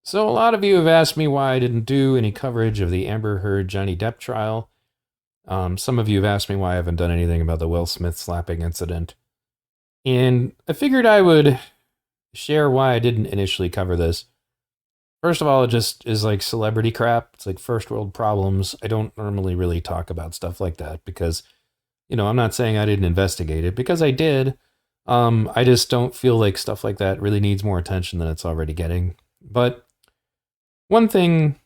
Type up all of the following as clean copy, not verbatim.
So, a lot of you have asked me why I didn't do any coverage of the Amber Heard Johnny Depp trial. Some of you have asked me why I haven't done anything about the Will Smith slapping incident. And I figured I would share why I didn't initially cover this. First of all, it just is like celebrity crap. It's like first world problems. I don't normally really talk about stuff like that because, I'm not saying I didn't investigate it because I did. I just don't feel like stuff like that really needs more attention than it's already getting. But one thing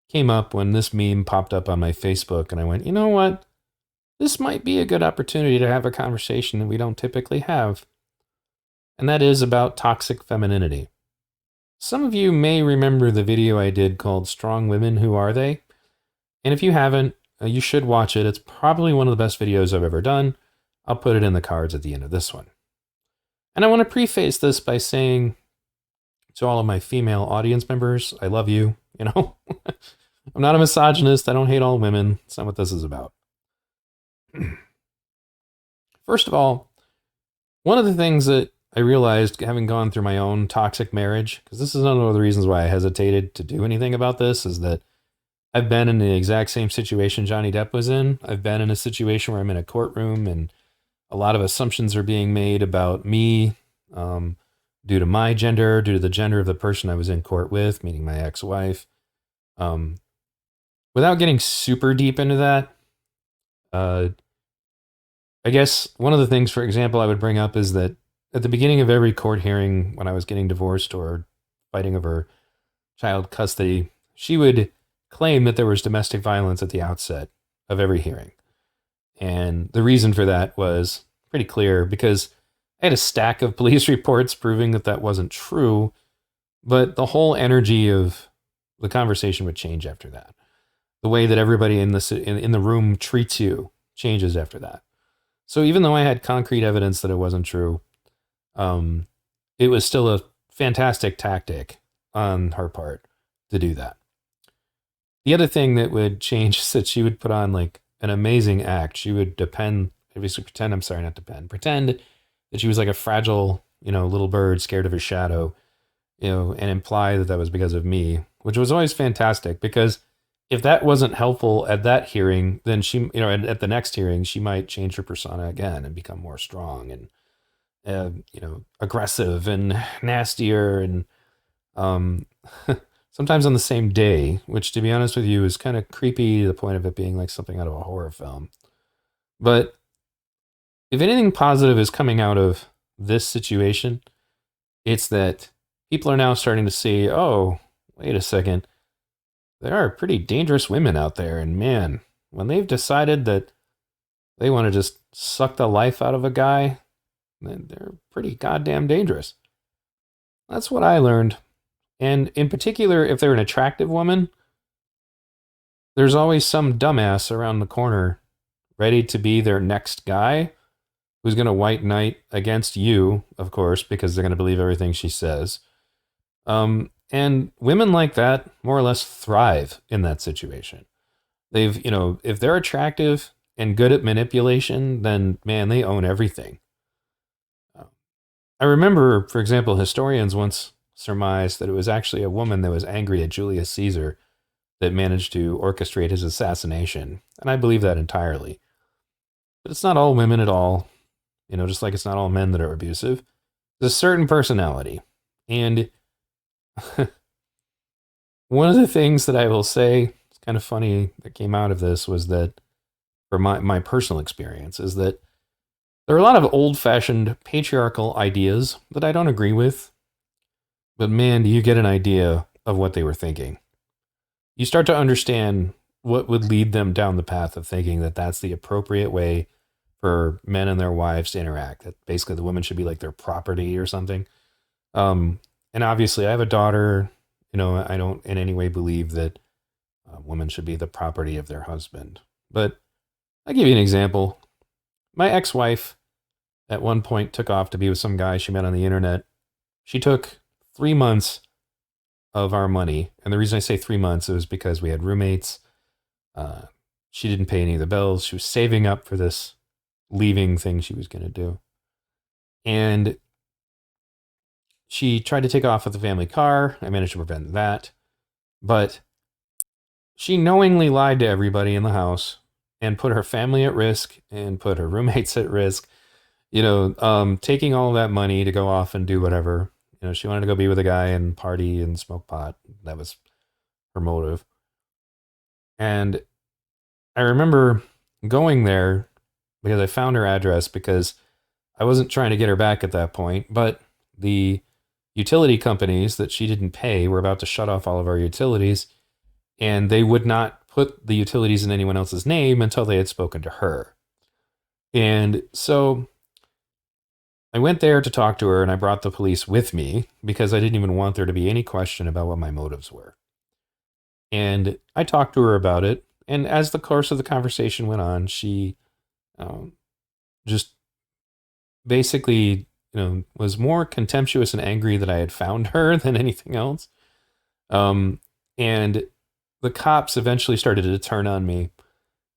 came up when this meme popped up on my Facebook, and I went, you know what? This might be a good opportunity to have a conversation that we don't typically have, and that is about toxic femininity. Some of you may remember the video I did called Strong Women, Who Are They? And if you haven't, you should watch it. It's probably one of the best videos I've ever done. I'll put it in the cards at the end of this one. And I want to preface this by saying to all of my female audience members, I love you, I'm not a misogynist. I don't hate all women. That's not what this is about. First of all, one of the things that I realized having gone through my own toxic marriage, because this is one of the reasons why I hesitated to do anything about this, is that I've been in the exact same situation Johnny Depp was in. I've been in a situation where I'm in a courtroom and a lot of assumptions are being made about me due to my gender, due to the gender of the person I was in court with, meaning my ex-wife. Without getting super deep into that, uh, I guess one of the things, for example, I would bring up is that at the beginning of every court hearing, when I was getting divorced or fighting over child custody, she would claim that there was domestic violence at the outset of every hearing. And the reason for that was pretty clear because I had a stack of police reports proving that that wasn't true, but the whole energy of the conversation would change after that. The way that everybody in the room treats you changes after that. So even though I had concrete evidence that it wasn't true, it was still a fantastic tactic on her part to do that. The other thing that would change is that she would put on like an amazing act. She would pretend that she was like a fragile, little bird scared of her shadow, and imply that that was because of me, which was always fantastic because if that wasn't helpful at that hearing, then she, at the next hearing, she might change her persona again and become more strong and, aggressive and nastier and, sometimes on the same day, which to be honest with you is kind of creepy to the point of it being like something out of a horror film. But if anything positive is coming out of this situation, it's that people are now starting to see, oh, wait a second, there are pretty dangerous women out there. And man, when they've decided that they want to just suck the life out of a guy, then they're pretty goddamn dangerous. That's what I learned. And in particular, if they're an attractive woman, there's always some dumbass around the corner ready to be their next guy who's going to white knight against you, of course, because they're going to believe everything she says. And women like that more or less thrive in that situation. They've, if they're attractive and good at manipulation, then man, they own everything. I remember, for example, historians once surmised that it was actually a woman that was angry at Julius Caesar that managed to orchestrate his assassination. And I believe that entirely. But it's not all women at all. Just like it's not all men that are abusive. There's a certain personality. And one of the things that I will say, it's kind of funny that came out of this was that, for my personal experience, is that there are a lot of old-fashioned patriarchal ideas that I don't agree with. But man, do you get an idea of what they were thinking. You start to understand what would lead them down the path of thinking that that's the appropriate way for men and their wives to interact. That basically the woman should be like their property or something. And obviously I have a daughter. I don't in any way believe that women should be the property of their husband. But I'll give you an example. My ex-wife at one point took off to be with some guy she met on the internet. She took 3 months of our money. And the reason I say 3 months is because we had roommates. She didn't pay any of the bills. She was saving up for this leaving thing she was going to do. And She tried to take off with the family car. I managed to prevent that. But she knowingly lied to everybody in the house and put her family at risk and put her roommates at risk. Taking all that money to go off and do whatever. She wanted to go be with a guy and party and smoke pot. That was her motive. And I remember going there because I found her address, because I wasn't trying to get her back at that point, but the utility companies that she didn't pay were about to shut off all of our utilities, and they would not put the utilities in anyone else's name until they had spoken to her. And so I went there to talk to her, and I brought the police with me because I didn't even want there to be any question about what my motives were. And I talked to her about it, and as the course of the conversation went on, she just basically, was more contemptuous and angry that I had found her than anything else. And the cops eventually started to turn on me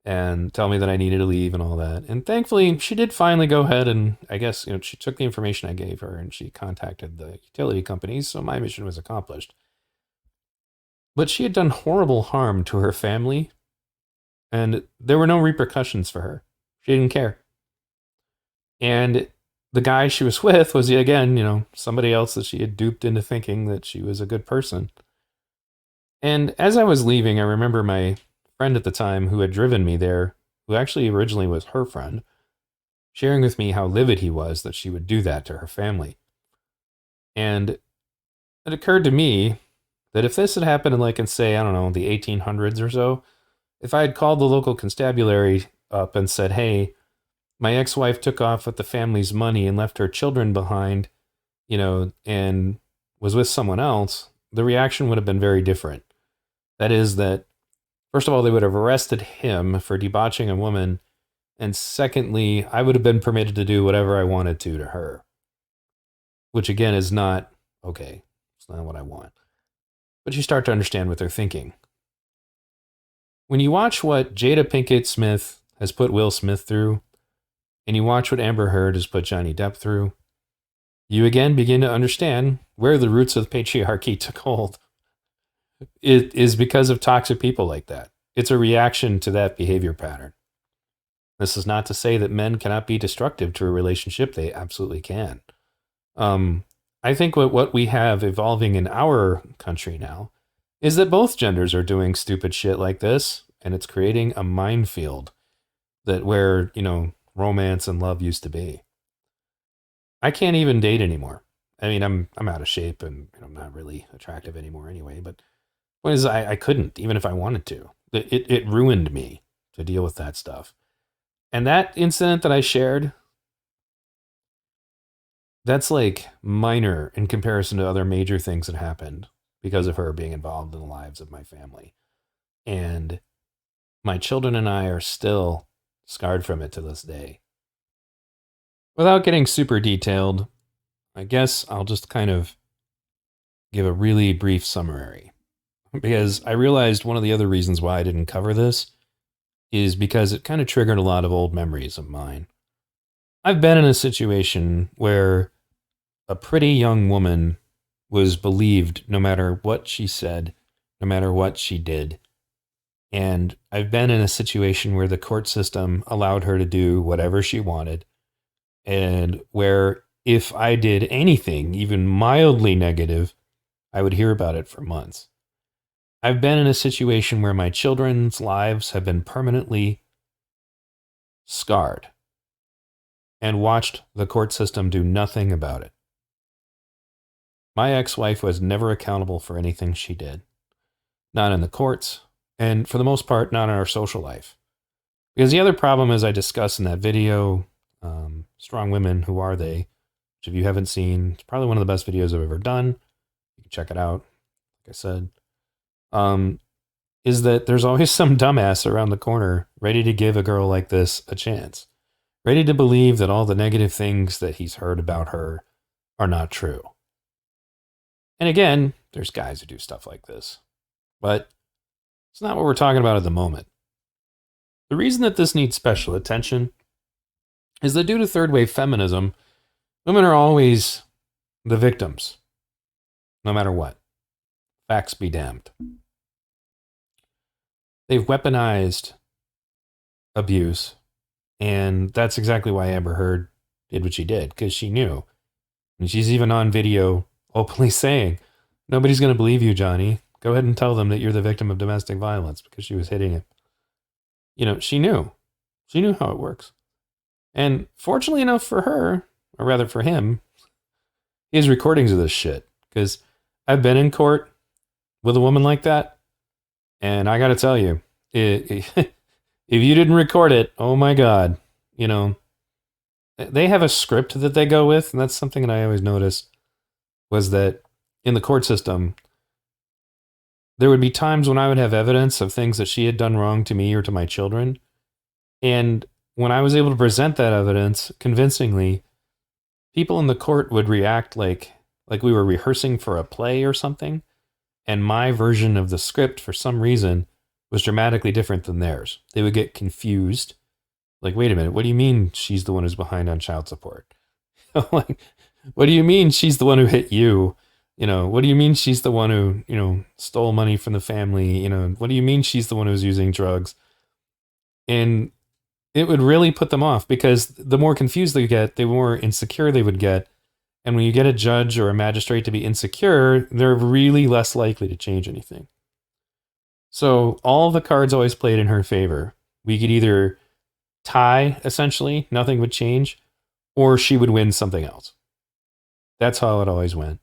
and tell me that I needed to leave and all that. And thankfully, she did finally go ahead and, I guess, she took the information I gave her and she contacted the utility companies, so my mission was accomplished. But she had done horrible harm to her family, and there were no repercussions for her. She didn't care. And the guy she was with was, again, somebody else that she had duped into thinking that she was a good person. And as I was leaving, I remember my friend at the time who had driven me there, who actually originally was her friend, sharing with me how livid he was that she would do that to her family. And it occurred to me that if this had happened in, say, I don't know, the 1800s or so, if I had called the local constabulary up and said, hey, my ex-wife took off with the family's money and left her children behind, and was with someone else, the reaction would have been very different. That is that, first of all, they would have arrested him for debauching a woman, and secondly, I would have been permitted to do whatever I wanted to her. Which, again, is not okay. It's not what I want. But you start to understand what they're thinking. When you watch what Jada Pinkett Smith has put Will Smith through, and you watch what Amber Heard has put Johnny Depp through, you again begin to understand where the roots of patriarchy took hold. It is because of toxic people like that. It's a reaction to that behavior pattern. This is not to say that men cannot be destructive to a relationship. They absolutely can. I think what we have evolving in our country now is that both genders are doing stupid shit like this, and it's creating a minefield that where, romance and love used to be. I can't even date anymore. I mean, I'm out of shape and I'm not really attractive anymore anyway, but the point is I couldn't, even if I wanted to. It ruined me to deal with that stuff. And that incident that I shared, that's like minor in comparison to other major things that happened because of her being involved in the lives of my family. And my children and I are still scarred from it to this day. Without getting super detailed, I guess I'll just kind of give a really brief summary. Because I realized one of the other reasons why I didn't cover this is because it kind of triggered a lot of old memories of mine. I've been in a situation where a pretty young woman was believed no matter what she said, no matter what she did. And I've been in a situation where the court system allowed her to do whatever she wanted, and where if I did anything, even mildly negative, I would hear about it for months. I've been in a situation where my children's lives have been permanently scarred and watched the court system do nothing about it. My ex-wife was never accountable for anything she did. Not in the courts, and for the most part, not in our social life. Because the other problem, as I discussed in that video, Strong Women, Who Are They? Which if you haven't seen, it's probably one of the best videos I've ever done. You can check it out, like I said. Is that there's always some dumbass around the corner ready to give a girl like this a chance. Ready to believe that all the negative things that he's heard about her are not true. And again, there's guys who do stuff like this. But it's not what we're talking about at the moment. The reason that this needs special attention is that due to third wave feminism, women are always the victims no matter what. Facts be damned. They've weaponized abuse, and that's exactly why Amber Heard did what she did, because she knew. And she's even on video openly saying, nobody's going to believe you, Johnny. Go ahead and tell them that you're the victim of domestic violence, because she was hitting him. You know, she knew. She knew how it works. And fortunately enough for her, or rather for him, he has recordings of this shit. Because I've been in court with a woman like that, and I got to tell you, if you didn't record it, oh my God, you know, they have a script that they go with, and that's something that I always noticed, was that in the court system, there would be times when I would have evidence of things that she had done wrong to me or to my children. And when I was able to present that evidence convincingly, people in the court would react like we were rehearsing for a play or something. And my version of the script, for some reason, was dramatically different than theirs. They would get confused. Like, wait a minute, what do you mean she's the one who's behind on child support? Like, what do you mean she's the one who hit you? You know, what do you mean she's the one who, you know, stole money from the family? You know, what do you mean she's the one who's using drugs? And it would really put them off, because the more confused they get, the more insecure they would get. And when you get a judge or a magistrate to be insecure, they're really less likely to change anything. So all the cards always played in her favor. We could either tie, essentially, nothing would change, or she would win something else. That's how it always went.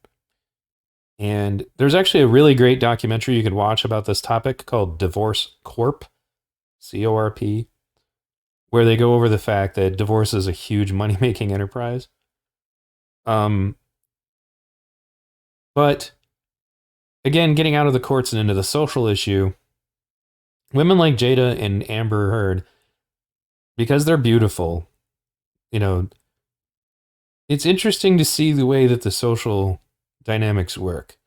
And there's actually a really great documentary you could watch about this topic called Divorce Corp, C-O-R-P, where they go over the fact that divorce is a huge money-making enterprise. But again, getting out of the courts and into the social issue, women like Jada and Amber Heard, because they're beautiful, you know, it's interesting to see the way that the social dynamics work.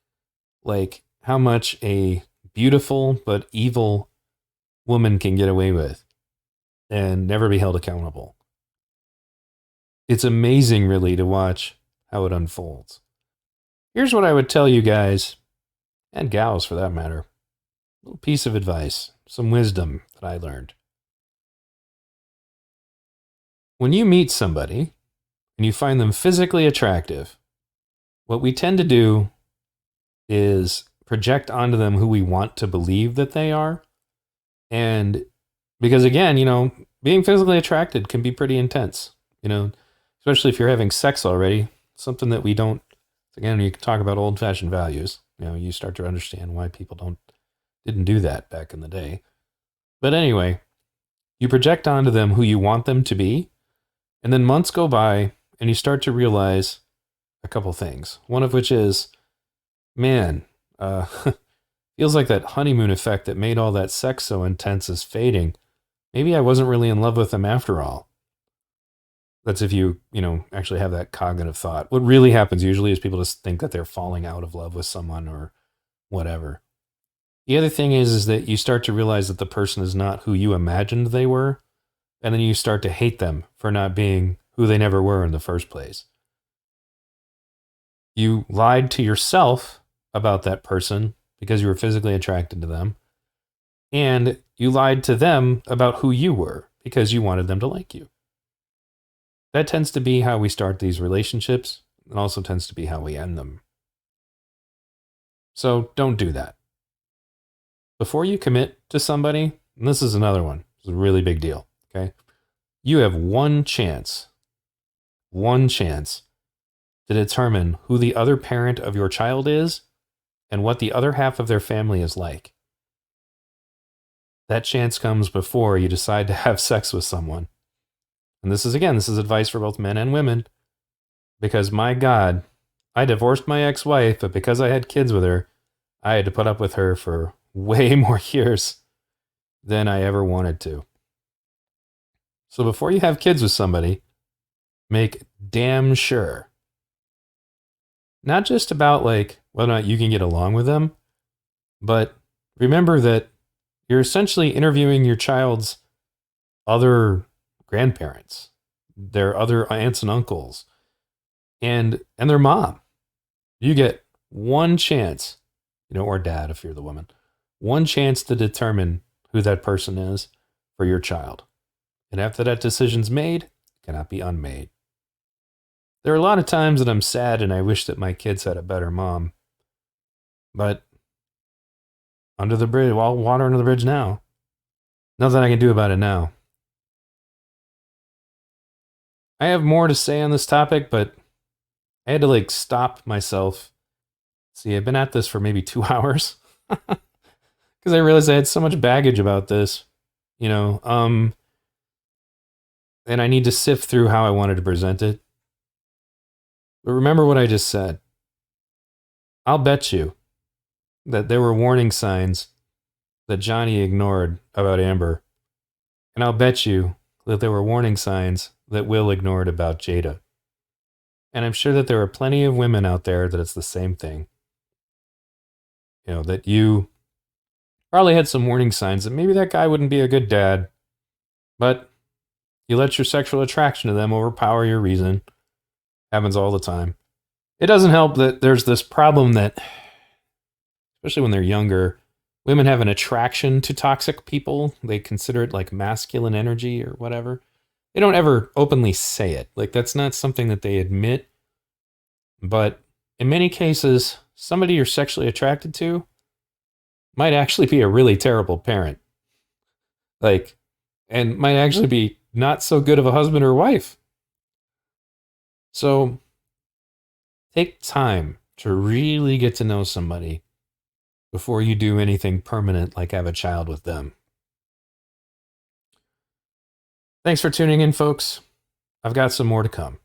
Like how much a beautiful but evil woman can get away with and never be held accountable. It's amazing, really, to watch how it unfolds. Here's what I would tell you guys, and gals for that matter. A little piece of advice, some wisdom that I learned. When you meet somebody and you find them physically attractive, what we tend to do is project onto them who we want to believe that they are. And because again, you know, being physically attracted can be pretty intense, you know, especially if you're having sex already, something that we don't, again, you can talk about old fashioned values, you know, you start to understand why people didn't do that back in the day. But anyway, you project onto them who you want them to be. And then months go by and you start to realize a couple things. One of which is, man, feels like that honeymoon effect that made all that sex so intense is fading. Maybe I wasn't really in love with them after all. That's if you actually have that cognitive thought. What really happens usually is people just think that they're falling out of love with someone or whatever. The other thing is that you start to realize that the person is not who you imagined they were, and then you start to hate them for not being who they never were in the first place. You lied to yourself about that person because you were physically attracted to them, and you lied to them about who you were because you wanted them to like you. That tends to be how we start these relationships, and also tends to be how we end them. So don't do that. Before you commit to somebody, and this is another one, it's a really big deal, okay? You have one chance to determine who the other parent of your child is and what the other half of their family is like. That chance comes before you decide to have sex with someone. And this is advice for both men and women, because my God, I divorced my ex-wife, but because I had kids with her, I had to put up with her for way more years than I ever wanted to. So before you have kids with somebody, make damn sure, not just about like whether or not you can get along with them, but remember that you're essentially interviewing your child's other grandparents, their other aunts and uncles, and their mom. You get one chance, or dad if you're the woman, one chance to determine who that person is for your child. And after that decision's made, it cannot be unmade. There are a lot of times that I'm sad and I wish that my kids had a better mom. But under the bridge, well, water under the bridge now. Nothing I can do about it now. I have more to say on this topic, but I had to stop myself. See, I've been at this for maybe 2 hours because I realized I had so much baggage about this, and I need to sift through how I wanted to present it. But remember what I just said. I'll bet you that there were warning signs that Johnny ignored about Amber. And I'll bet you that there were warning signs that Will ignored about Jada. And I'm sure that there are plenty of women out there that it's the same thing. That you probably had some warning signs that maybe that guy wouldn't be a good dad, but you let your sexual attraction to them overpower your reason. Happens all the time. It doesn't help that there's this problem that, especially when they're younger, women have an attraction to toxic people. They consider it like masculine energy or whatever. They don't ever openly say it. That's not something that they admit. But in many cases, somebody you're sexually attracted to might actually be a really terrible parent. And might actually be not so good of a husband or wife. So take time to really get to know somebody before you do anything permanent like have a child with them. Thanks for tuning in, folks. I've got some more to come.